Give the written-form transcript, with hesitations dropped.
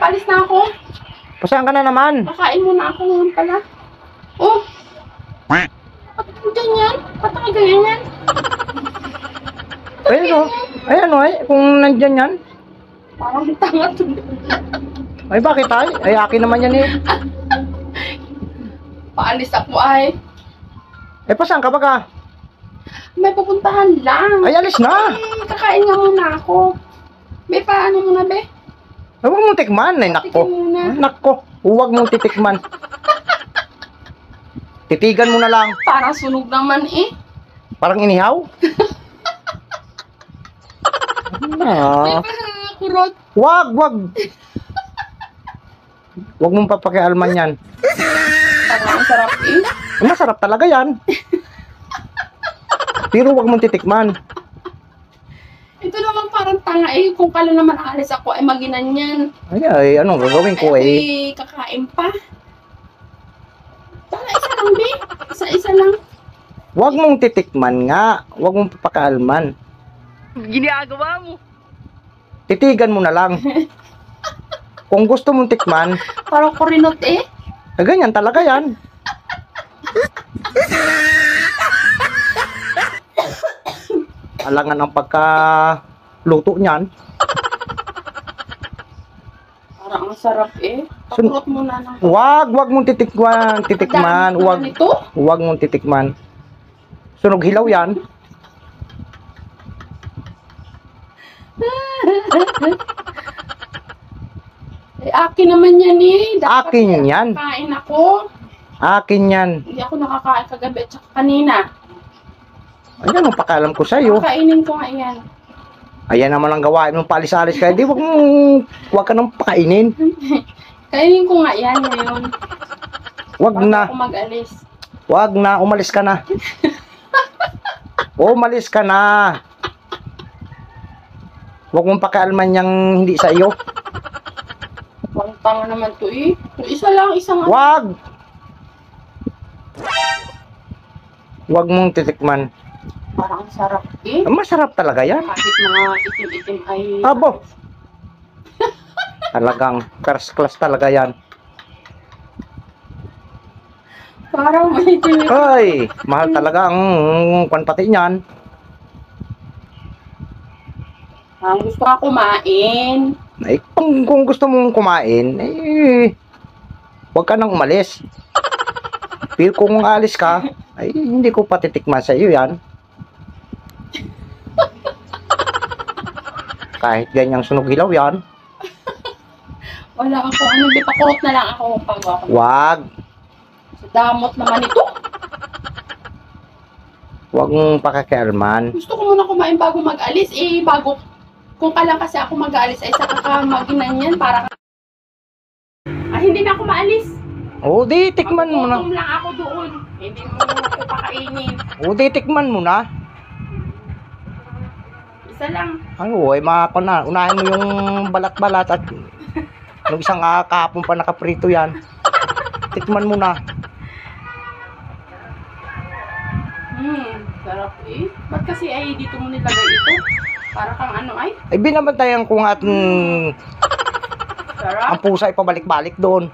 Palis na ako. Pasaan ka na naman? Kakain muna ako ngayon pala. Oh. Ba't ganyan? Ba't ganyan yan? Ayun o. Ayan o ay. Kung nandyan yan. Parang tanga to. Ay bakit ay? Ay akin naman yan eh. Paalis ako ay. Eh pasaan ka ba ka? May pupuntahan lang. Ay alis na. Kakain nga muna ako. Be, paano muna be? Ay huwag mong tikman. Ay nakko. Nakko. Huwag mong titikman. Titigan mo na lang. Parang sunog naman eh. Parang inihaw. Ah. Kurot. Wag. Huwag mong papakialman yan. Parang ang sarap eh. Masarap talaga yan. Pero huwag mong titikman. Ito naman parang tanga eh. Kung kala naman aalis ako ay maginanyan. Ay, anong gagawin ko eh? Ay, kakain pa. Para isa lang, be. Isa lang. Huwag mong titikman nga. Huwag mong papakalman. Ginagawa mo. Titigan mo na lang. Kung gusto mong tikman, Parang kurinot eh. ganyan talaga yan. Alangan ang pagkaluto niyan. Parang ang sarap eh. Pakurot mo na ng... Huwag mong titikman. Huwag mong titikman. Sunog hilaw yan. Eh, akin naman yan eh. Dapat Akin yan. Kain ako. Akin yan. Hindi ako nakakain kagabi at saka kanina. Ayan ang pakalam ko sa'yo. Kainin ko nga yan. Ayan naman ang gawain mong paalis-alis kaya di huwag ka nang pakainin. Kainin ko nga yan ngayon. Huwag Bago na. ako mag-alis. Huwag na. Umalis ka na. Umalis ka na. Huwag mong pakialman yung hindi sa iyo. Parang tanga naman to eh. Isa lang, isang... Huwag. Huwag mong titikman. Parang ang sarap eh. Masarap talaga yan. Kahit mga itim-itim ay... Abo. Talagang first class talaga yan. Parang may itim. Ay, mahal talaga ang pati niyan. Ang gusto nga kumain. Ay, kung gusto mong kumain, eh, huwag ka nang umalis. Pero kung alis ka, ay hindi ko patitikman sa iyo yan. Kahit ganyang sunog hilaw yan. Wala ako. Ano, di pakurot na lang ako pag ako. Huwag. Sa damot naman ito. Huwag mong pakikialman. Gusto ko muna kumain bago mag-alis. Eh, bago... Kung kailan kasi ako mag-aalis ay saka ka mag-inanyan para... Ay, hindi na ako maalis. O, di tikman mo na. Magtutom lang ako doon. Hindi mo ako pakainin. O, di tikman mo na. Isa lang. Ay, oy, makako na. Unahin mo yung balat-balat at nung isang kahapon pa nakaprito yan. Tikman mo na. Sarap eh. Ba't kasi ay dito mo nilagay ito? Para kang ano ay? Ay, binabantayan ko nga at Sarap. ang pusa ay pabalik-balik doon.